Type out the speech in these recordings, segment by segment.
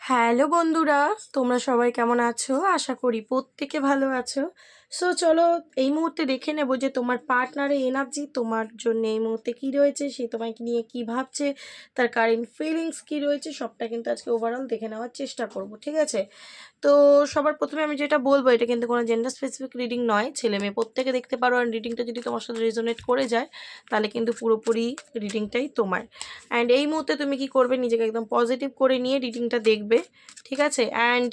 Hello বন্ধুরা, তোমরা সবাই কেমন আছো? আশা করি প্রত্যেকে ভালো আছো। সো চলো এই মুহূর্তে দেখে নেব যে তোমার পার্টনারের এনার্জি তোমার জন্য এই মুহূর্তে কী রয়েছে, সে তোমাকে নিয়ে কী ভাবছে, তার কারেন্ট ফিলিংস কী রয়েছে, সবটা কিন্তু আজকে ওভারঅল দেখে নেওয়ার চেষ্টা করব, ঠিক আছে? তো সবার প্রথমে আমি যেটা বলবো, এটা কিন্তু কোনো জেন্ডার স্পেসিফিক রিডিং নয়, ছেলে মেয়ে প্রত্যেকে দেখতে পারো। আর রিডিংটা যদি তোমার সাথে রেজোনেট করে যায় তাহলে কিন্তু পুরোপুরি রিডিংটাই তোমার। অ্যান্ড এই মুহূর্তে তুমি কি করবে, নিজেকে একদম পজিটিভ করে নিয়ে রিডিংটা দেখবে, ঠিক আছে? অ্যান্ড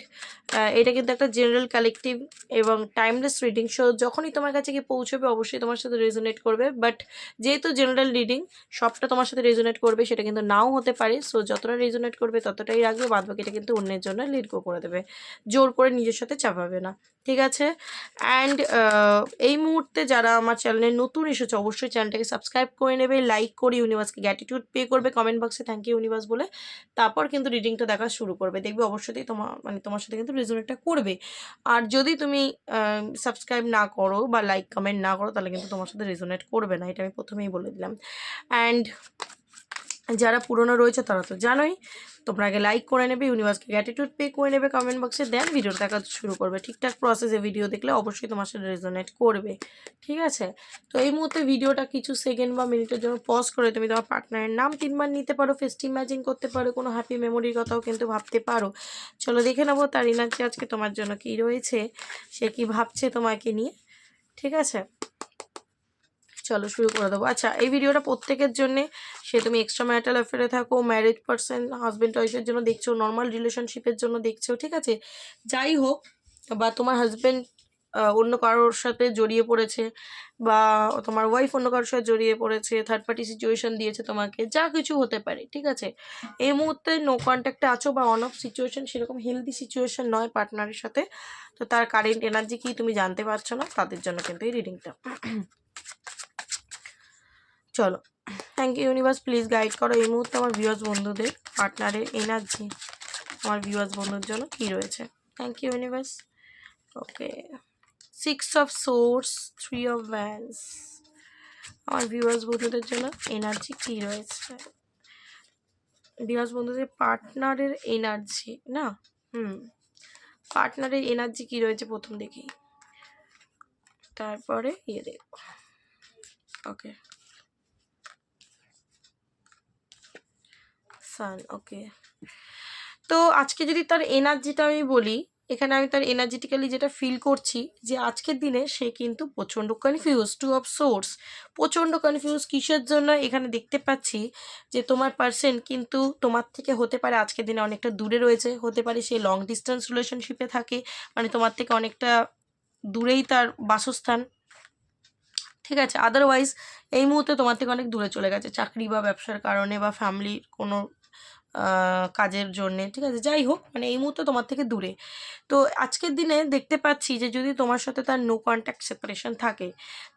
এটা কিন্তু একটা জেনারেল কালেকটিভ এবং টাইমলেস রিডিং। সো যখনই তোমার কাছে গিয়ে পৌঁছবে অবশ্যই তোমার সাথে রেজোনেট করবে, বাট যেহেতু জেনারেল রিডিং সবটা তোমার সাথে রেজোনেট করবে সেটা কিন্তু নাও হতে পারে। সো যতটা রেজোনেট করবে ততটাই রাখবে, বাদ বাকিটা কিন্তু অন্যের জন্য লিড করে দেবে, জোর করে নিজের সাথে চাপাবে না, ঠিক আছে? অ্যান্ড এই মুহূর্তে যারা আমার চ্যানেলে নতুন এসেছে অবশ্যই চ্যানেলটাকে সাবস্ক্রাইব করে নেবে, লাইক করে ইউনিভার্সকে গ্র্যাটিটিউড পে করবে কমেন্ট বক্সে থ্যাংক ইউ ইউনিভার্স বলে, তারপর কিন্তু রিডিংটা দেখা শুরু করবে। দেখবে অবশ্যই তোমার সাথে কিন্তু রেজোনেটটা করবে। আর যদি তুমি সাবস্ক্রাইব না করো বা লাইক কমেন্ট না করো তাহলে কিন্তু তোমার সাথে রেজোনেট করবে না, এটা আমি প্রথমেই বলে দিলাম। অ্যান্ড যারা পুরনো রয়েছে তারা তো জানোই, তোমরা আগে লাইক করে নেবে, ইউনিভার্সকে গ্র্যাটিটিউড পে করে নেবে কমেন্ট বক্সে, দেন ভিডিও দেখা শুরু করবে। ঠিকঠাক প্রসেসে ভিডিও দেখলে অবশ্যই তোমার সাথে রেজোনেট করবে, ঠিক আছে? তো এই মুহূর্তে ভিডিওটা কিছু সেকেন্ড বা মিনিটের জন্য পজ করে তুমি তোমার পার্টনারের নাম 3বার নিতে পারো, ফেস্ট ইমাজিন করতে পারো, কোনো হ্যাপি মেমোরির কথাও কিন্তু ভাবতে পারো। চলো দেখে নেবো তার এনার্জি আজকে তোমার জন্য কী রয়েছে, সে কী ভাবছে তোমাকে নিয়ে, ঠিক আছে? চলো শুরু করে দেবো। আচ্ছা, এই ভিডিওটা প্রত্যেকের জন্যে, সে তুমি এক্সট্রা ম্যারিটাল অ্যাফেয়ারে থাকো, ম্যারিড পারসন, হাজব্যান্ড ওয়াইফের জন্য দেখছো, নর্মাল রিলেশনশিপের জন্য দেখছো, ঠিক আছে? যাই হোক, বা তোমার হাজব্যান্ড অন্য কারোর সাথে জড়িয়ে পড়েছে, বা তোমার ওয়াইফ অন্য কারোর সাথে জড়িয়ে পড়েছে, থার্ড পার্টি সিচুয়েশন দিয়েছে তোমাকে, যা কিছু হতে পারে, ঠিক আছে? এই মুহূর্তে নো কন্ট্যাক্টে আছো বা অন অফ সিচুয়েশন, সেরকম হেলদি সিচুয়েশন নয় পার্টনারের সাথে, তো তার কারেন্ট এনার্জি কি তুমি জানতে পারছো না, তাদের জন্য কিন্তু এই রিডিংটা। চলো, thank you universe, please guide করো এই মুহূর্তে আমার ভিউয়ার্স বন্ধুদের পার্টনারের এনার্জি আমার ভিউয়ার্স বন্ধুর জন্য কী রয়েছে। Thank you universe. Okay, 6 of source, 3 of wands, আমার ভিউয়ার্স বন্ধুদের জন্য এনার্জি কী রয়েছে। ভিউয়ার্স বন্ধুদের পার্টনারের এনার্জি না, পার্টনারের এনার্জি কী রয়েছে প্রথম দেখি, তারপরে দেখো। ওকে, সান, ওকে। তো আজকে যদি তার এনার্জিটা আমি বলি, এখানে আমি তার এনার্জেটিক্যালি যেটা ফিল করছি যে আজকের দিনে সে কিন্তু প্রচণ্ড কনফিউজ, 2 অফ সোর্স, প্রচণ্ড কনফিউজ কিসের জন্য এখানে দেখতে পাচ্ছি যে তোমার পার্সন কিন্তু তোমার থেকে হতে পারে আজকের দিনে অনেকটা দূরে রয়েছে, হতে পারে সে লং ডিস্টেন্স রিলেশনশিপে থাকে, মানে তোমার থেকে অনেকটা দূরেই তার বাসস্থান, ঠিক আছে? আদারওয়াইজ এই মুহূর্তে তোমার থেকে অনেক দূরে চলে গেছে চাকরি বা ব্যবসার কারণে বা ফ্যামিলির কোনো কাজের জন্যে, ঠিক আছে? যাই হোক, মানে এই মুহূর্তে তোমার থেকে দূরে। তো আজকের দিনে দেখতে পাচ্ছি যে যদি তোমার সাথে তার নো কন্ট্যাক্ট সেপারেশন থাকে,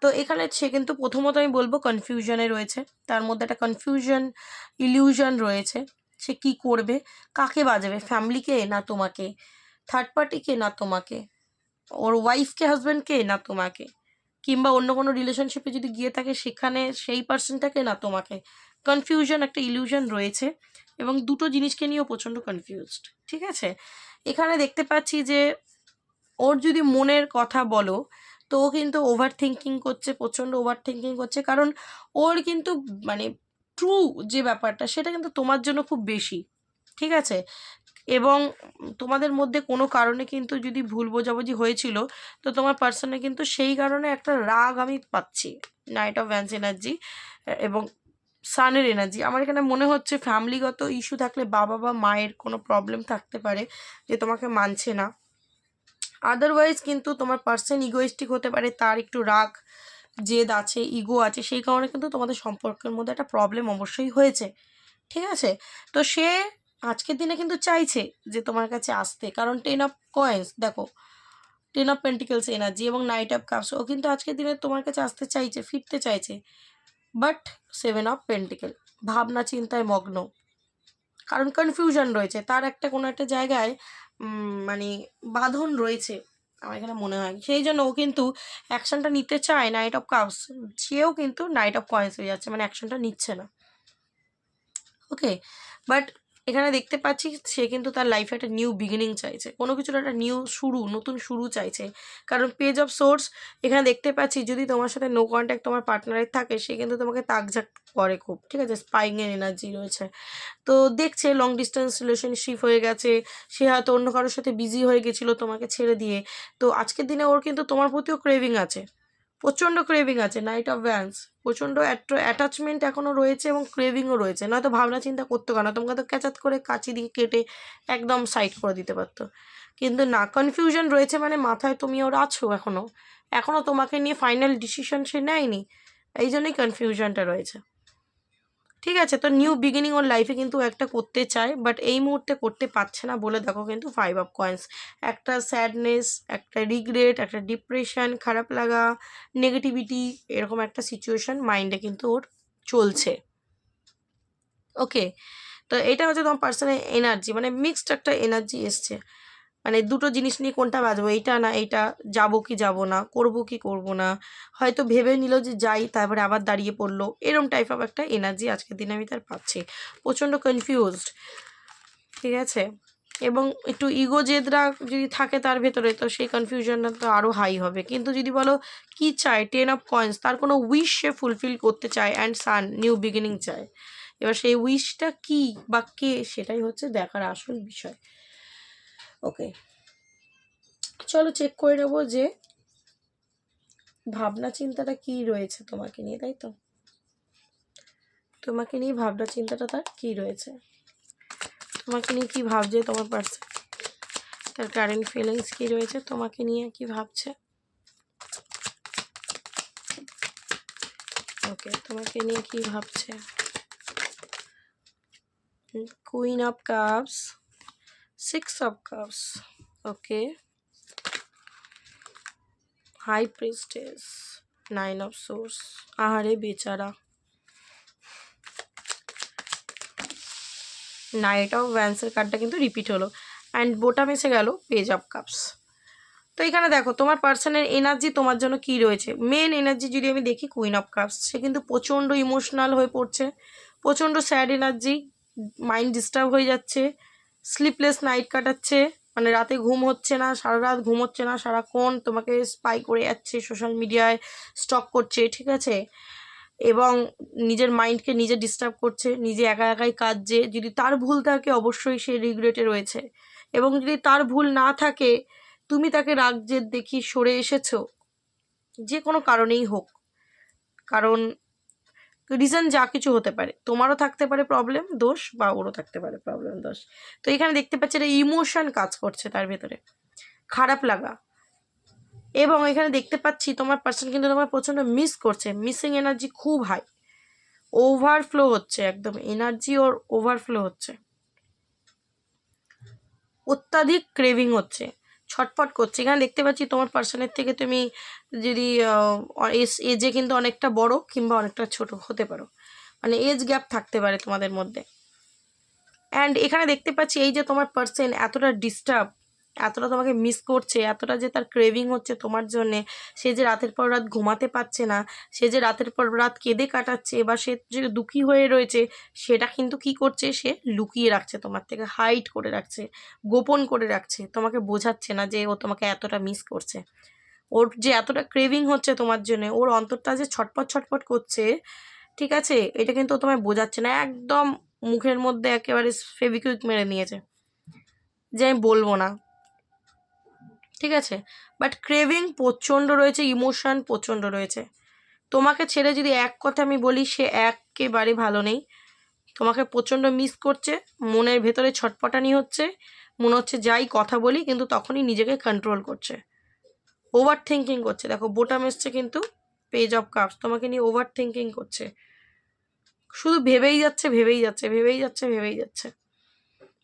তো এখানে সে কিন্তু প্রথমত আমি বলবো কনফিউশনে রয়েছে, তার মধ্যে একটা কনফিউশন ইলিউশন রয়েছে। সে কি করবে, কাকে বাজাবে, ফ্যামিলিকে না তোমাকে, থার্ড পার্টিকে না তোমাকে, ওর ওয়াইফকে, হাজব্যান্ডকে না তোমাকে, কিংবা অন্য কোনো রিলেশনশিপে যদি গিয়ে থাকে সেখানে সেই পার্সনটাকে না তোমাকে। কনফিউশন, একটা ইলিউশন রয়েছে এবং দুটো জিনিসকে নিয়েও প্রচণ্ড কনফিউজড, ঠিক আছে? এখানে দেখতে পাচ্ছি যে ওর যদি মনের কথা বলো তো ও কিন্তু ওভার থিঙ্কিং করছে, প্রচণ্ড ওভার থিঙ্কিং করছে, কারণ ওর কিন্তু মানে ট্রু যে ব্যাপারটা সেটা কিন্তু তোমার জন্য খুব বেশি, ঠিক আছে? এবং তোমাদের মধ্যে কোনো কারণে কিন্তু যদি ভুল বোঝাবুঝি হয়েছিল তো তোমার পার্সনে কিন্তু সেই কারণে একটা রাগ আমি পাচ্ছি, নাইট অফ ভ্যান্স এনার্জি এবং সানের এনার্জি। আমার এখানে মনে হচ্ছে ফ্যামিলিগত ইস্যু থাকলে বাবা বা মায়ের কোনো প্রবলেম থাকতে পারে যে তোমাকে মানছে না। আদারওয়াইজ কিন্তু তোমার পার্সন ইগোয়েস্টিক হতে পারে, তার একটু রাগ জেদ আছে, ইগো আছে, সেই কারণে কিন্তু তোমাদের সম্পর্কের মধ্যে একটা প্রবলেম অবশ্যই হয়েছে, ঠিক আছে? তো সে আজকের দিনে কিন্তু চাইছে যে তোমার কাছে আসতে, কারণ 10 অফ কয়েন্স দেখো, 10 অফ পেন্টিকেলস এনার্জি এবং নাইট অফ কাপস, ও কিন্তু আজকের দিনে তোমার কাছে আসতে চাইছে, ফিরতে চাইছে, বাট 7 অফ পেন্টিকেল ভাবনা চিন্তায় মগ্ন, কারণ কনফিউশন রয়েছে তার, একটা কোনো একটা জায়গায় মানে বাঁধন রয়েছে আমার এখানে মনে হয়, সেই জন্য ও কিন্তু অ্যাকশনটা নিতে চায় নাইট অফ কাপস, সেও কিন্তু নাইট অফ কয়েন্স হয়ে যাচ্ছে, মানে অ্যাকশনটা নিচ্ছে না, ওকে? বাট এখানে দেখতে পাচ্ছি সে কিন্তু তার লাইফে একটা নিউ বিগিনিং চাইছে, কোনো কিছুর একটা নিউ শুরু, নতুন শুরু চাইছে। কারণ পেজ অফ সোর্স এখানে দেখতে পাচ্ছি যদি তোমার সাথে নো কন্ট্যাক্ট তোমার পার্টনারের থাকে, সে কিন্তু তোমাকে তাকঝাক করে খুব, ঠিক আছে, স্পাইংয়ের এনার্জি রয়েছে। তো দেখছে লং ডিস্টেন্স রিলেশনশিপ হয়ে গেছে, সে হয়তো অন্য কারোর সাথে বিজি হয়ে গেছিলো তোমাকে ছেড়ে দিয়ে। তো আজকের দিনে ওর কিন্তু তোমার প্রতিও ক্রেভিং আছে, প্রচণ্ড ক্রেভিং আছে। নাইট অফ ভ্যান্স, প্রচণ্ড অ্যাটাচমেন্ট এখনও রয়েছে এবং ক্রেভিংও রয়েছে। নয়তো ভাবনা চিন্তা করতে পারো না, তোমাকে তো ক্যাচাত করে কাঁচি দিয়ে কেটে একদম সাইড করে দিতে পারতো। কিন্তু না, কনফিউশন রয়েছে, মানে মাথায় তুমি ওর আছো এখনও তোমাকে নিয়ে ফাইনাল ডিসিশন সে নেয়নি, এই জন্যই কনফিউশনটা রয়েছে। ঠিক আছে, তো নিউ বিগিনিং ওর লাইফে কিন্তু একটা করতে চায়, বাট এই মুহূর্তে করতে পারছে না বলে দেখো কিন্তু 5 অফ কয়েন্স, একটা স্যাডনেস, একটা রিগ্রেট, একটা ডিপ্রেশন, খারাপ লাগা, নেগেটিভিটি, এরকম একটা সিচুয়েশন মাইন্ডে কিন্তু ওর চলছে। ওকে, তো এটা হচ্ছে তোমার পার্সোনাল এনার্জি, মানে মিক্সড একটা এনার্জি এসছে, মানে দুটো জিনিস নিয়ে কোনটা বাজবো, এইটা না এইটা, যাবো কি যাবো না, করবো কি করবো না, হয়তো ভেবে নিল যে যাই, তারপরে আবার দাঁড়িয়ে পড়লো, এরম টাইপ অফ একটা এনার্জি আজকের দিনে আমি তার পাচ্ছি। প্রচণ্ড কনফিউজড, ঠিক আছে, এবং একটু ইগো জেদরা যদি থাকে তার ভেতরে, তো সেই কনফিউশনটা তো আরও হাই হবে। কিন্তু যদি বলো কি চায়, 10 অফ কয়েন্স, তার কোনো উইশ সে ফুলফিল করতে চায়, অ্যান্ড সান নিউ বিগিনিং চায়। এবার সেই উইশটা কি বা কে, সেটাই হচ্ছে দেখার আসল বিষয়। ওকে, চলো চেক করে নেবো যে ভাবনা চিন্তাটা কি রয়েছে তোমাকে নিয়ে, তাই তো, তোমাকে নিয়ে ভাবনা চিন্তাটা তার কি রয়েছে, তোমাকে নিয়ে কি ভাবছে তোমার পার্সন, তার কারেন্ট ফিলিংস কি রয়েছে, তোমাকে নিয়ে কি ভাবছে। ওকে, তোমাকে নিয়ে কি ভাবছে। Queen of cups, 6 of cups, okay, high priestess, 9 of source, আহারে বেচারা, নাইট অফ ভ্যান্সের কার্ডটা কিন্তু রিপিট হলো, অ্যান্ড বোটাম এসে গেল পেজ অফ কাপস। তো এখানে দেখো তোমার পার্সনের এনার্জি তোমার জন্য কি রয়েছে। মেন এনার্জি যদি আমি দেখি, কুইন অফ কাপস, সে কিন্তু প্রচণ্ড ইমোশনাল হয়ে পড়ছে, প্রচণ্ড স্যাড এনার্জি, মাইন্ড ডিস্টার্ব হয়ে যাচ্ছে, স্লিপলেস নাইট কাটাচ্ছে, মানে রাতে ঘুম হচ্ছে না, সারা রাত ঘুম হচ্ছে না, সারাক্ষণ তোমাকে স্পাই করে যাচ্ছে, সোশ্যাল মিডিয়ায় স্টক করছে, ঠিক আছে, এবং নিজের মাইন্ডকে নিজে ডিস্টার্ব করছে, নিজে একা একাই কাঁদছে। যদি তার ভুল থাকে অবশ্যই সে রিগ্রেটে রয়েছে, এবং যদি তার ভুল না থাকে তুমি তাকে রাগ জেদ দেখিয়ে সরে এসেছো, যে কোনো কারণেই হোক, কারণ রিজন যা কিছু হতে পারে, তোমারও থাকতে পারে প্রবলেম দোষ, বা ওরও থাকতে পারে প্রবলেম দোষ। তো এখানে দেখতে পাচ্ছি এটা ইমোশন কাজ করছে তার ভেতরে, খারাপ লাগা, এবং এখানে দেখতে পাচ্ছি তোমার পার্সন কিন্তু তোমার প্রচণ্ড মিস করছে, মিসিং এনার্জি খুব হাই, ওভারফ্লো হচ্ছে, একদম এনার্জি ওর ওভারফ্লো হচ্ছে, অত্যাধিক ক্রেভিং হচ্ছে, ছটফট করছে। এখানে দেখতে পাচ্ছি তোমার পার্সনের থেকে তুমি যদি এজে কিন্তু অনেকটা বড় কিংবা অনেকটা ছোট হতে পারো, মানে এজ গ্যাপ থাকতে পারে তোমাদের মধ্যে। অ্যান্ড এখানে দেখতে পাচ্ছি এই যে তোমার পার্সন এতটা ডিস্টার্ব, এতটা তোমাকে মিস করছে, এতটা যে তার ক্রেভিং হচ্ছে তোমার জন্যে, সে যে রাতের পর রাত ঘুমাতে পারছে না, সে যে রাতের পর রাত কেঁদে কাটাচ্ছে, বা সে যে দুঃখী হয়ে রয়েছে, সেটা কিন্তু কি করছে, সে লুকিয়ে রাখছে তোমার থেকে, হাইড করে রাখছে, গোপন করে রাখছে, তোমাকে বোঝাচ্ছে না যে ও তোমাকে এতটা মিস করছে। ওর যে এতটা ক্রেভিং হচ্ছে তোমার জন্য, ওর অন্তরটা যে ছটপট ছটপট করছে, ঠিক আছে, এটা কিন্তু ও তোমায় বোঝাচ্ছে না, একদম মুখের মধ্যে একেবারে ফেভিকুইক মেরে নিয়েছে যে আমি বলবো না, ঠিক আছে, বাট ক্রেভিং প্রচণ্ড রয়েছে, ইমোশন প্রচণ্ড রয়েছে। তোমাকে ছেড়ে যদি এক কথা আমি বলি, সে একেবারে ভালো নেই, তোমাকে প্রচণ্ড মিস করছে, মনের ভেতরে ছটপটানি হচ্ছে, মনে হচ্ছে যাই কথা বলি, কিন্তু তখনই নিজেকে কন্ট্রোল করছে, ওভার থিঙ্কিং করছে। দেখো বোটাম এসছে কিন্তু পেজ অফ কাপস, তোমাকে নিয়ে ওভার থিঙ্কিং করছে, শুধু ভেবেই যাচ্ছে ভেবেই যাচ্ছে ভেবেই যাচ্ছে ভেবেই যাচ্ছে,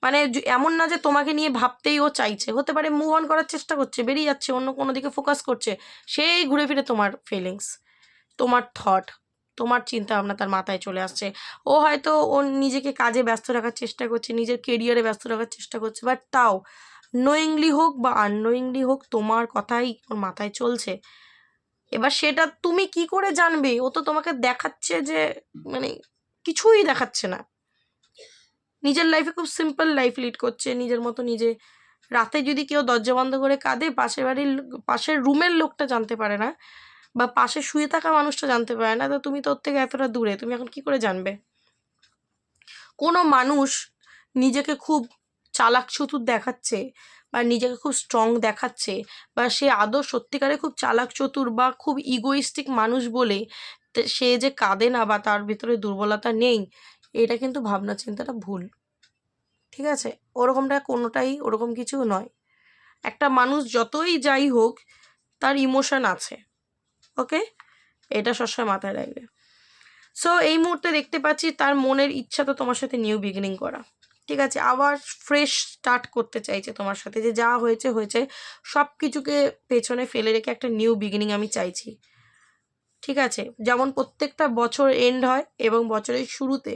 মানে এমন না যে তোমাকে নিয়ে ভাবতেই ও চাইছে, হতে পারে মুভ অন করার চেষ্টা করছে, বেরিয়ে যাচ্ছে, অন্য কোনো দিকে ফোকাস করছে, সেই ঘুরে ফিরে তোমার ফিলিংস, তোমার থট, তোমার চিন্তা ভাবনা তার মাথায় চলে আসছে। ও হয়তো ও নিজেকে কাজে ব্যস্ত রাখার চেষ্টা করছে, নিজের কেরিয়ারে ব্যস্ত রাখার চেষ্টা করছে, বাট তাও নোয়িংলি হোক বা আননোয়িংলি হোক তোমার কথাই ওর মাথায় চলছে। এবার সেটা তুমি কি করে জানবে, ও তো তোমাকে দেখাচ্ছে যে, মানে কিছুই দেখাচ্ছে না, নিজের লাইফে খুব সিম্পল লাইফ লিড করছে, নিজের মতো নিজে। রাতে যদি কেউ দরজা বন্ধ করে কাঁদে, পাশের রুমের লোকটা জানতে পারে না, বা পাশে শুয়ে থাকা মানুষটা জানতে পারে না, তো তুমি তোর থেকে এতটা দূরে, তুমি এখন কি করে জানবে? কোনো মানুষ নিজেকে খুব চালাক চতুর দেখাচ্ছে বা নিজেকে খুব স্ট্রং দেখাচ্ছে, বা সে আদৌ সত্যিকারে খুব চালাক চতুর বা খুব ইগোইস্টিক মানুষ বলে সে যে কাঁদে না বা তার ভিতরে দুর্বলতা নেই, এটা কিন্তু ভাবনা চিন্তাটা ভুল। ঠিক আছে? ওরকম কিছু নয়। একটা মানুষ যতই যাই হোক, তার ইমোশন আছে। ওকে, এটা সবসময় মাথায় রাখবে। সো এই মুহূর্তে দেখতে পাচ্ছি তার মনের ইচ্ছা তো তোমার সাথে নিউ বিগিনিং করা। ঠিক আছে, আবার ফ্রেশ স্টার্ট করতে চাইছে তোমার সাথে, যে যা হয়েছে হয়েছে, সব কিছুকে পেছনে ফেলে রেখে একটা নিউ বিগিনিং আমি চাইছি। ঠিক আছে, যেমন প্রত্যেকটা বছর এন্ড হয় এবং বছরের শুরুতে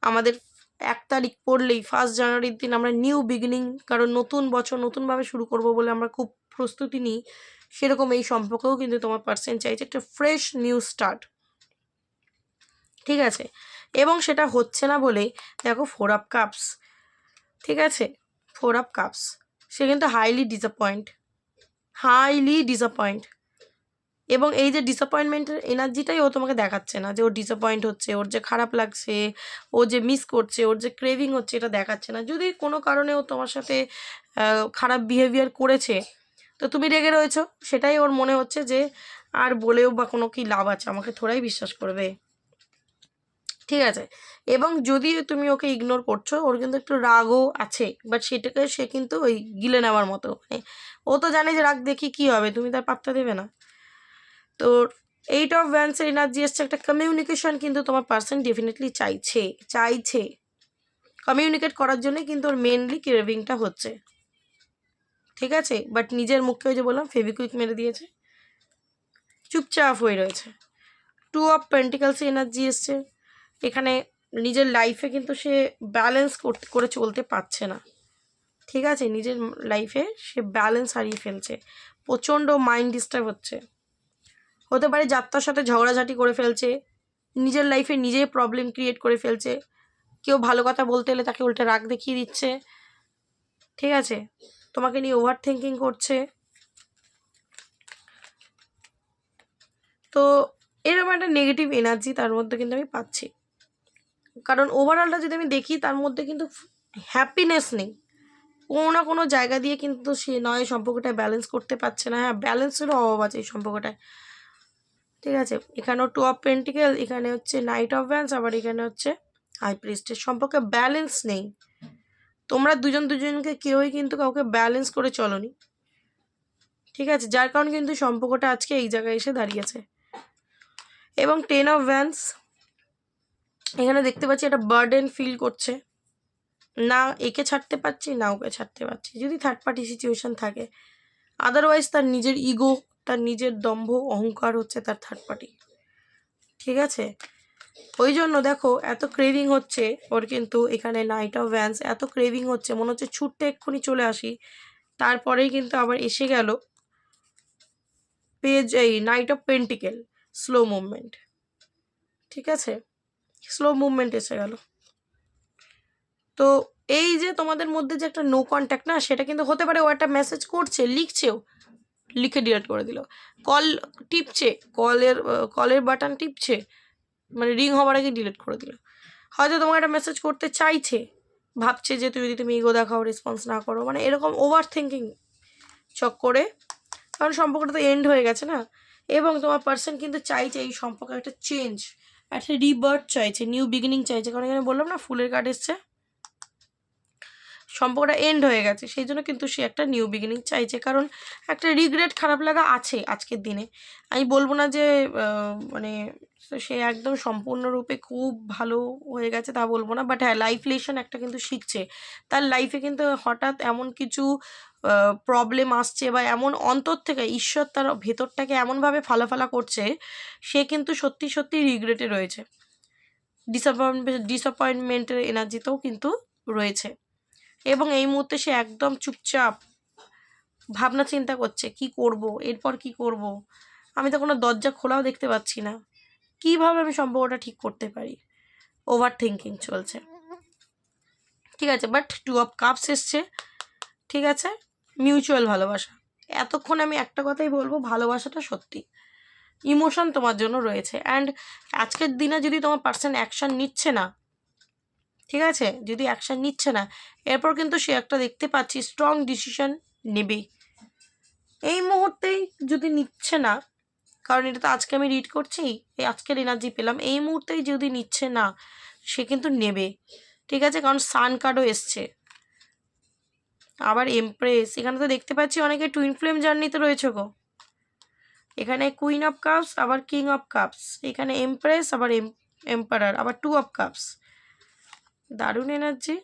আমাদের 1 তারিখ পড়লেই 1 জানুয়ারির দিন আমরা নিউ বিগিনিং, কারণ নতুন বছর নতুনভাবে শুরু করব বলে আমরা খুব প্রস্তুতি নিই, সেরকম এই সম্পর্কেও কিন্তু তোমার পার্সন চাইছে একটা ফ্রেশ নিউ স্টার্ট। ঠিক আছে, এবং সেটা হচ্ছে না বলে দেখো 4 অফ কাপস। ঠিক আছে, 4 অফ কাপস, সে কিন্তু হাইলি ডিসঅ্যাপয়েন্ট। এবং এই যে ডিসঅ্যাপয়েন্টমেন্টের এনার্জিটাই ও তোমাকে দেখাচ্ছে না, যে ওর ডিসঅ্যাপয়েন্ট হচ্ছে, ওর যে খারাপ লাগছে, ও যে মিস করছে, ওর যে ক্রেভিং হচ্ছে, এটা দেখাচ্ছে না। যদি কোনো কারণে ও তোমার সাথে খারাপ বিহেভিয়ার করেছে, তো তুমি রেগে রয়েছো, সেটাই ওর মনে হচ্ছে যে আর বলেও বা কোনো কি লাভ আছে, আমাকে থোড়াই বিশ্বাস করবে। ঠিক আছে, এবং যদি তুমি ওকে ইগনোর করছো, ওর কিন্তু একটু রাগও আছে, বাট সেটাকে সে কিন্তু ওই গিলে নেওয়ার মতো, মানে ও তো জানে যে রাগ দেখি কি হবে, তুমি তার পাত্তা দেবে না। তো 8 অফ ওয়ান্ডসের এনার্জি এসছে, একটা কমিউনিকেশন কিন্তু তোমার পার্সন ডেফিনেটলি চাইছে কমিউনিকেট করার জন্য, কিন্তু ওর মেনলি ক্রেভিংটা হচ্ছে। ঠিক আছে, বাট নিজের মুখে ওই যে বললাম ফেভিকুইক মেরে দিয়েছে, চুপচাপ হয়ে রয়েছে। 2 অফ পেন্টিকালস এনার্জি এসছে, এখানে নিজের লাইফে কিন্তু সে ব্যালেন্স করে চলতে পারছে না। ঠিক আছে, নিজের লাইফে সে ব্যালেন্স হারিয়ে ফেলছে, প্রচণ্ড মাইন্ড ডিস্টার্ব হতে পারে, যাত্রার সাথে ঝগড়াঝাটি করে ফেলছে, নিজের লাইফে নিজেই প্রবলেম ক্রিয়েট করে ফেলছে, কেউ ভালো কথা বলতে এলে তাকে উল্টে রাগ দেখিয়ে দিচ্ছে। ঠিক আছে, তোমাকে নিয়ে ওভার থিঙ্কিং করছে। তো এরকম একটা নেগেটিভ এনার্জি তার মধ্যে কিন্তু আমি পাচ্ছি, কারণ ওভারঅলটা যদি আমি দেখি তার মধ্যে কিন্তু হ্যাপিনেস নেই, কোনো না কোনো জায়গা দিয়ে কিন্তু সে নয় সম্পর্কটা ব্যালেন্স করতে পারছে না। হ্যাঁ, ব্যালেন্সেরও অভাব আছে এই সম্পর্কটায়। ঠিক আছে, এখানেও 2 অফ পেন্টিকেল, এখানে হচ্ছে নাইট অফ ওয়ান্ডস, আবার এখানে হচ্ছে হাই প্রিস্টের। সম্পর্কে ব্যালেন্স নেই, তোমরা দুজনকে কেউই কিন্তু কাউকে ব্যালেন্স করে চলোনি। ঠিক আছে, যার কারণে কিন্তু সম্পর্কটা আজকে এই জায়গায় এসে দাঁড়িয়েছে। এবং 10 অফ ওয়ান্ডস, এখানে দেখতে পাচ্ছি একটা বার্ডেন ফিল করছে, না একে ছাড়তে পারছি না ওকে ছাড়তে পারছি, যদি থার্ড পার্টি সিচুয়েশন থাকে। আদারওয়াইজ তার নিজের ইগো, তার নিজের দম্ভ অহংকার হচ্ছে তার থার্ড পার্টি। ঠিক আছে, ওই জন্য দেখো এত ক্রেভিং হচ্ছে ওর, কিন্তু এখানে নাইট অফ ওয়ান্ডস এত ক্রেভিং হচ্ছে, মনে হচ্ছে ছুটতে এক্ষুনি চলে আসি, তারপরেই কিন্তু আবার এসে গেল এই night of pentacle, slow movement. ঠিক আছে, স্লো মুভমেন্ট এসে গেল। তো এই যে তোমাদের মধ্যে যে একটা নো কন্ট্যাক্ট না, সেটা কিন্তু হতে পারে ও একটা মেসেজ করছে, লিখে ডিলিট করে দিল, কল টিপছে, কলের বাটন টিপছে, মানে রিং হওয়ার আগে ডিলিট করে দিল। হয়তো তোমাকে একটা মেসেজ করতে চাইছে, ভাবছে যে তুমি ইগো দেখাও, রেসপন্স না করো, মানে এরকম ওভার থিঙ্কিং চক্করে, কারণ সম্পর্কটা তো এন্ড হয়ে গেছে না। এবং তোমার পার্সন কিন্তু চাইছে এই সম্পর্কে একটা চেঞ্জ, একটা রিবার্থ চাইছে, নিউ বিগিনিং চাইছে, কারণ এখানে বললাম না ফুলের কার্ড এসছে, সম্পর্কটা এন্ড হয়ে গেছে, সেই জন্য কিন্তু সে একটা নিউ বিগিনিং চাইছে, কারণ একটা রিগ্রেট, খারাপ লাগা আছে আজকের দিনে। আমি বলবো না যে মানে সে একদম সম্পূর্ণরূপে খুব ভালো হয়ে গেছে তা বলবো না, বাট হ্যাঁ লাইফ লেসন একটা কিন্তু শিখছে। তার লাইফে কিন্তু হঠাৎ এমন কিছু প্রবলেম আসছে, বা এমন অন্তর থেকে ঈশ্বর তার ভেতরটাকে এমনভাবে ফালাফালা করছে, সে কিন্তু সত্যি সত্যি রিগ্রেটে রয়েছে, ডিসঅ্যাপয়েন্টমেন্টের এনার্জিতেও কিন্তু রয়েছে। এবং এই মুহূর্তে সে একদম চুপচাপ ভাবনা চিন্তা করছে, কি করব, এরপর কি করব, আমি তো কোনো দরজা খোলাও দেখতে পাচ্ছি না, কিভাবে আমি সম্পর্কটা ঠিক করতে পারি, ওভার থিঙ্কিং চলছে। ঠিক আছে, বাট 2 অফ কাপস এসছে। ঠিক আছে, মিউচুয়াল ভালোবাসা। এতক্ষণ আমি একটা কথাই বলবো, ভালোবাসাটা সত্যি, ইমোশন তোমার জন্য রয়েছে। অ্যান্ড আজকের দিনে যদি তোমার পার্সন অ্যাকশন নিচ্ছে না, ঠিক আছে, যদি অ্যাকশন নিচ্ছে না, এরপর কিন্তু সে একটা দেখতে পাচ্ছি স্ট্রং ডিসিশন নেবে। এই মুহূর্তেই যদি নিচ্ছে না, কারণ এটা তো আজকে আমি রিড করছি, এই আজকের এনার্জি পেলাম, এই মুহূর্তেই যদি নিচ্ছে না, সে কিন্তু নেবে। ঠিক আছে, কারণ সান কার্ডও এসছে, আবার এমপ্রেস। এখানে তো দেখতে পাচ্ছি অনেকে টুইন ফ্লেম জার্নিতে রয়েছে গো। এখানে কুইন অফ কাপস, আবার কিং অফ কাপস, এখানে এমপ্রেস, আবার এম্পারার, আবার 2 অফ কাপস। দারুণ এনার্জি।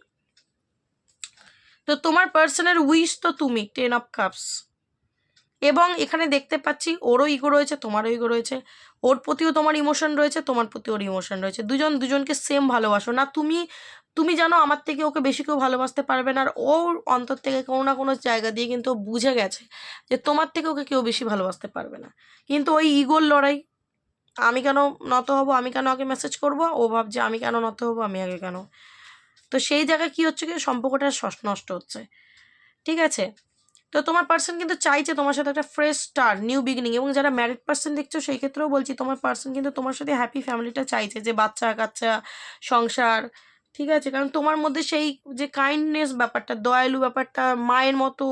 তো তোমার পার্সনের উইশ তো তুমি 10 অফ কাপস। এবং এখানে দেখতে পাচ্ছি ওরও ইগো রয়েছে, তোমারও ইগো রয়েছে, ওর প্রতিও তোমার ইমোশন রয়েছে, তোমার প্রতি ওর ইমোশন রয়েছে। দুজন দুজনকে সেম ভালোবাসো না। তুমি জানো আমার থেকে ওকে বেশি কেউ ভালোবাসতে পারবে না, আর ওর অন্তর থেকে কোনো না কোনো জায়গা দিয়ে কিন্তু ও বুঝে গেছে যে তোমার থেকে ওকে কেউ বেশি ভালোবাসতে পারবে না। কিন্তু ওই ইগোর লড়াই, আমি কেন নত হব, আমি কেন আগে মেসেজ করব, ও ভাবছে আমি কেন নত হব, আমি আগে কেন। তো সেই জায়গায় কি হচ্ছে, কি সম্পর্কটা নষ্ট হচ্ছে। ঠিক আছে, তো তোমার পার্সন কিন্তু চাইছে তোমার সাথে একটা ফ্রেশ স্টার্ট, নিউ বিগিনিং। এবং যারা ম্যারিড পার্সন দেখছো সেই ক্ষেত্রেও বলছি, তোমার পার্সন কিন্তু তোমার সাথে হ্যাপি ফ্যামিলিটা চাইছে, যে বাচ্চা কাচ্চা, সংসার। ঠিক আছে, কারণ তোমার মধ্যে সেই যে কাইন্ডনেস ব্যাপারটা, দয়ালু ব্যাপারটা, মায়ের মতো,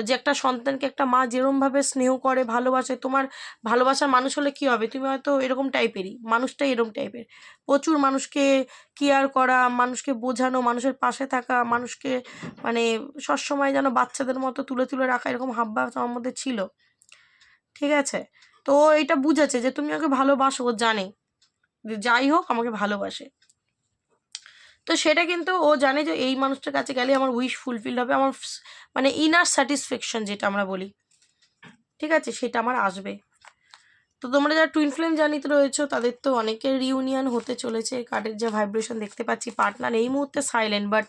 যে একটা সন্তানকে একটা মা যেরমভাবে স্নেহ করে, ভালোবাসে, তোমার ভালোবাসার মানুষ হলে কি হবে, তুমি হয়তো এরকম টাইপেরই, মানুষটাই এরকম টাইপের, প্রচুর মানুষকে কেয়ার করা, মানুষকে বোঝানো, মানুষের পাশে থাকা, মানুষকে মানে সবসময় যেন বাচ্চাদের মতো তুলে তুলে রাখা, এরকম হাবভাব আমার মধ্যে ছিল। ঠিক আছে, তো এটা বুঝেছে যে তুমি ওকে ভালোবাসো, ও জানে যে যাই হোক আমাকে ভালোবাসে। তো সেটা কিন্তু ও জানে যে এই মানুষটার কাছে গেলে আমার উইশ ফুলফিল হবে, আমার মানে ইনার স্যাটিসফ্যাকশন যেটা আমরা বলি, ঠিক আছে, সেটা আমার আসবে। তো তোমরা যারা টুইন ফ্লেম জার্নিতে রয়েছো তাদের তো অনেকের রিউনিয়ন হতে চলেছে। কার্ডের যে ভাইব্রেশন দেখতে পাচ্ছি, পার্টনার এই মুহূর্তে সাইলেন্ট, বাট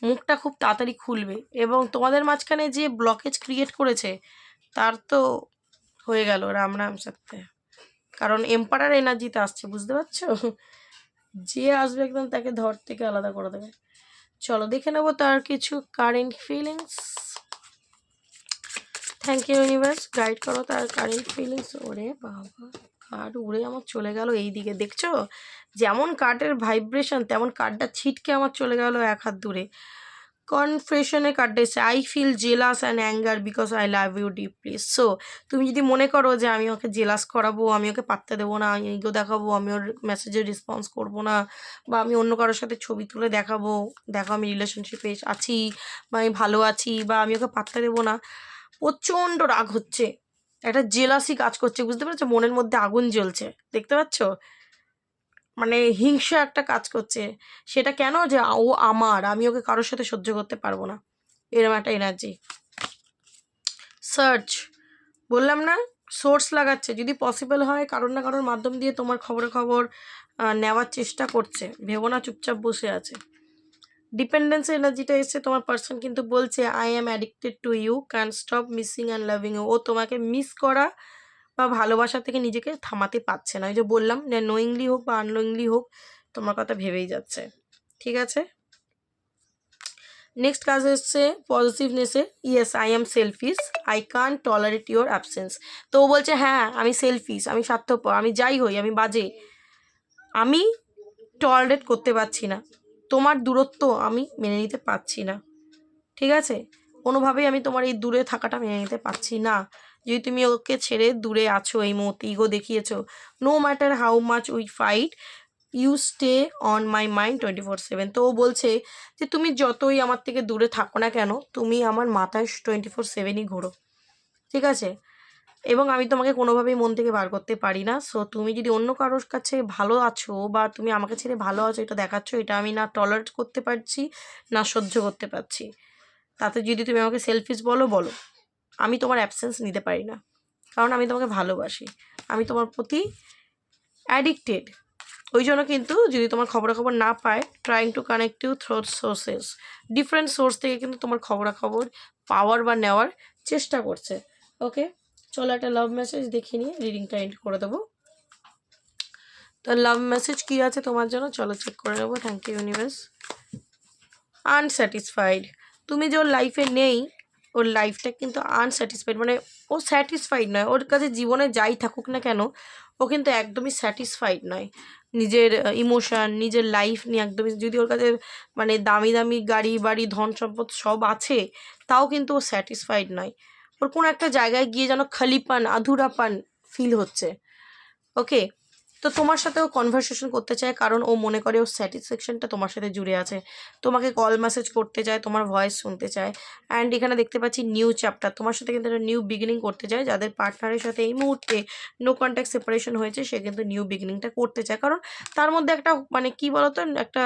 মুখটা খুব তাড়াতাড়ি খুলবে। এবং তোমাদের মাঝখানে যে ব্লকেজ ক্রিয়েট করেছে তার তো হয়ে গেল রাম রাম সত্যি, কারণ এম্পারার এনার্জিতে আসছে, বুঝতে পারছো, যে আসবে একদম তাকে ধর থেকে আলাদা করে দেবে। চলো দেখে নেবো তার কিছু current feelings. Thank you universe, guide করো তার কারেন্ট ফিলিংস। ওরে বাবা, কার্ড উড়ে আমার চলে গেল এই দিকে, দেখছো যেমন কার্ডের ভাইব্রেশন তেমন কার্ডটা ছিটকে আমার চলে গেল 1 হাত দূরে। কনফ্রেশনে কার্ডটা এসে, I feel jealous and anger because I love you deeply. So তুমি যদি মনে করো যে আমি ওকে জেলাস করাবো, আমি ওকে পাত্তা দেবো না, আমি ইগো দেখাবো, আমি ওর মেসেজের রেসপন্স করবো না, বা আমি অন্য কারোর সাথে ছবি তুলে দেখাবো, দেখো আমি রিলেশনশিপে আছি বা আমি ভালো আছি, বা আমি ওকে পাত্তা দেবো না, প্রচণ্ড রাগ হচ্ছে, একটা জেলাসি কাজ করছে, বুঝতে পেরেছো, মনের মধ্যে আগুন জ্বলছে, দেখতে পাচ্ছ, মানে হিংসা একটা কাজ করছে। সেটা কেন, যে ও আমার, আমি ওকে কারোর সাথে সহ্য করতে পারবো না, এরকম একটা এনার্জি। সার্চ, বললাম না, সোর্স লাগাচ্ছে, যদি পসিবল হয় কারোর না কারোর মাধ্যম দিয়ে তোমার খবর নেওয়ার চেষ্টা করছে, ভেবো না চুপচাপ বসে আছে। ডিপেন্ডেন্স এনার্জিটা এসছে, তোমার পার্সন কিন্তু বলছে I am addicted to you, can stop missing and loving you. ও তোমাকে মিস করা বা ভালোবাসা থেকে নিজেকে থামাতে পারছে না। ওই যে বললাম যে নোয়িংলি হোক বা আননোয়িংলি হোক তোমার কথা ভেবেই যাচ্ছে। ঠিক আছে, নেক্সট কাজ এসছে পজিটিভনেসে, yes I am selfish, I can't tolerate your absence. তো ও বলছে হ্যাঁ আমি সেলফিশ, আমি স্বার্থপর, আমি যাই হই, আমি বাজে, আমি টলারেট করতে পারছি না, তোমার দূরত্ব আমি মেনে নিতে পারছি না। ঠিক আছে, কোনোভাবেই আমি তোমার এই দূরে থাকাটা মেনে নিতে পারছি না। যদি তুমি ওকে ছেড়ে দূরে আছো, এই মুহূর্তে ইগো দেখিয়েছো, no matter how much we fight, you stay on my mind 24/7। তো ও বলছে যে তুমি যতই আমার থেকে দূরে থাকো না কেন, তুমি আমার মাথায় 24/7ই ঘোরো। ঠিক আছে, এবং আমি তোমাকে কোনোভাবেই মন থেকে বার করতে পারি না। সো তুমি যদি অন্য কারোর কাছে ভালো আছো বা তুমি আমাকে ছেড়ে ভালো আছো, এটা দেখাচ্ছ, এটা আমি না টলারেট করতে পারছি না সহ্য করতে পারছি। তাতে যদি তুমি আমাকে সেলফিশ বলো বলো, আমি তোমার অ্যাবসেন্স নিতে পারি না, কারণ আমি তোমাকে ভালোবাসি, আমি তোমার প্রতি অ্যাডিক্টেড। ওই জন্য কিন্তু যদি তোমার খবরাখবর না পায়, trying to connect you through sources, different source থেকে কিন্তু তোমার খবরাখবর পাওয়ার বা নেওয়ার চেষ্টা করছে। ওকে, চলো একটা লাভ মেসেজ দেখে নিয়ে রিডিংটা এন্ড করে দেবো। তো লাভ মেসেজ কী আছে তোমার জন্য, চলো চেক করে নেবো। Thank you universe. আনস্যাটিসফাইড। তুমি যে ওর লাইফে নেই, ওর লাইফটা কিন্তু আনস্যাটিসফাইড, মানে ও স্যাটিসফাইড নয়। ওর কাছে জীবনে যাই থাকুক না কেন, ও কিন্তু একদমই স্যাটিসফাইড নয় নিজের ইমোশান, নিজের লাইফ নিয়ে একদমই। যদি ওর কাছে মানে দামি দামি গাড়ি বাড়ি ধন সম্পদ সব আছে, তাও কিন্তু ও স্যাটিসফাইড নয়। ওর কোনো একটা জায়গায় গিয়ে যেন খালিপান, আধুরাপান ফিল হচ্ছে। ওকে, তো তোমার সাথেও কনভারসেশন করতে চায়, কারণ ও মনে করে ওর স্যাটিসফ্যাকশনটা তোমার সাথে জুড়ে আছে। তোমাকে কল মেসেজ করতে চায়, তোমার ভয়েস শুনতে চায়। অ্যান্ড এখানে দেখতে পাচ্ছি নিউ চ্যাপ্টার, তোমার সাথে কিন্তু একটা নিউ বিগিনিং করতে চায়। যাদের পার্টনারের সাথে এই মুহূর্তে নো কন্ট্যাক্ট সেপারেশন হয়েছে, সে কিন্তু নিউ বিগিনিংটা করতে চায়। কারণ তার মধ্যে একটা মানে কি বলতো, একটা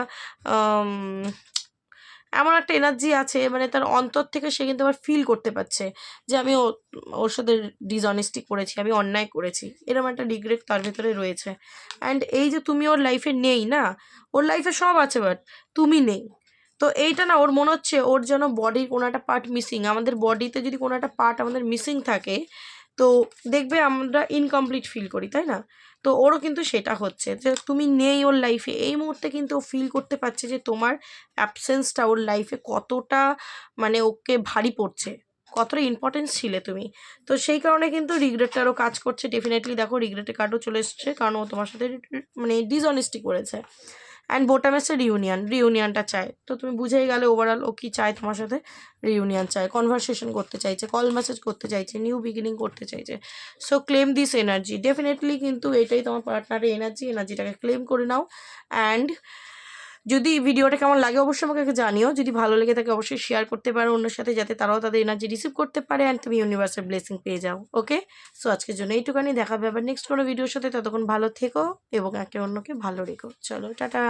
এমন একটা এনার্জি আছে, মানে তার অন্তর থেকে সে কিন্তু আবার ফিল করতে পারছে যে আমি ওর সাথে ডিসঅনেস্টি করেছি, আমি অন্যায় করেছি, এরকম একটা রিগ্রেট তার ভেতরে রয়েছে। অ্যান্ড এই যে তুমি ওর লাইফে নেই না, ওর লাইফে সব আছে বাট তুমি নেই, তো এইটা না ওর মনে হচ্ছে ওর যেন বডির কোনো একটা পার্ট মিসিং। আমাদের বডিতে যদি কোনো একটা পার্ট আমাদের মিসিং থাকে, তো দেখবে আমরা ইনকমপ্লিট ফিল করি, তাই না? তো ওরও কিন্তু সেটা হচ্ছে যে তুমি নেই ওর লাইফে এই মুহূর্তে, কিন্তু ও ফিল করতে পারছে যে তোমার অ্যাবসেন্সটা ওর লাইফে কতটা মানে ওকে ভারী পড়ছে, কতটা ইম্পর্টেন্স ছিলে তুমি। তো সেই কারণে কিন্তু রিগ্রেটটারও কাজ করছে ডেফিনেটলি। দেখো রিগ্রেটের কার্ডও চলে এসছে, কারণ ও তোমার সাথে মানে ডিসঅনেস্টি করেছে। অ্যান্ড বোটাম এসছে রিউনিয়নটা চায়। তো তুমি বুঝেই গেলে ওভারঅল ও কি চায় তোমার সাথে, রিউনিয়ন চায়, কনভারসেশন করতে চাইছে, কল মেসেজ করতে চাইছে, নিউ বিগিনিং করতে চাইছে। So claim this energy, definitely কিন্তু এটাই তোমার পার্টনারের এনার্জিটাকে ক্লেম করে নাও। অ্যান্ড যদি ভিডিওটা কেমন লাগে অবশ্যই আমাকে জানিও, যদি ভালো লেগে থাকে অবশ্যই শেয়ার করতে পারো অন্যের সাথে, যাতে তারাও তাদের এনার্জি রিসিভ করতে পারে অ্যান্ড তুমি ইউনিভার্সাল ব্লেসিং পেয়ে যাও। ওকে, সো আজকের জন্য এইটুখানি, দেখা হবে আবার নেক্সট কোনো ভিডিওর সাথে। ততক্ষণ ভালো থেকো এবং একে অন্যকে ভালো রেখো। চলো টাটা।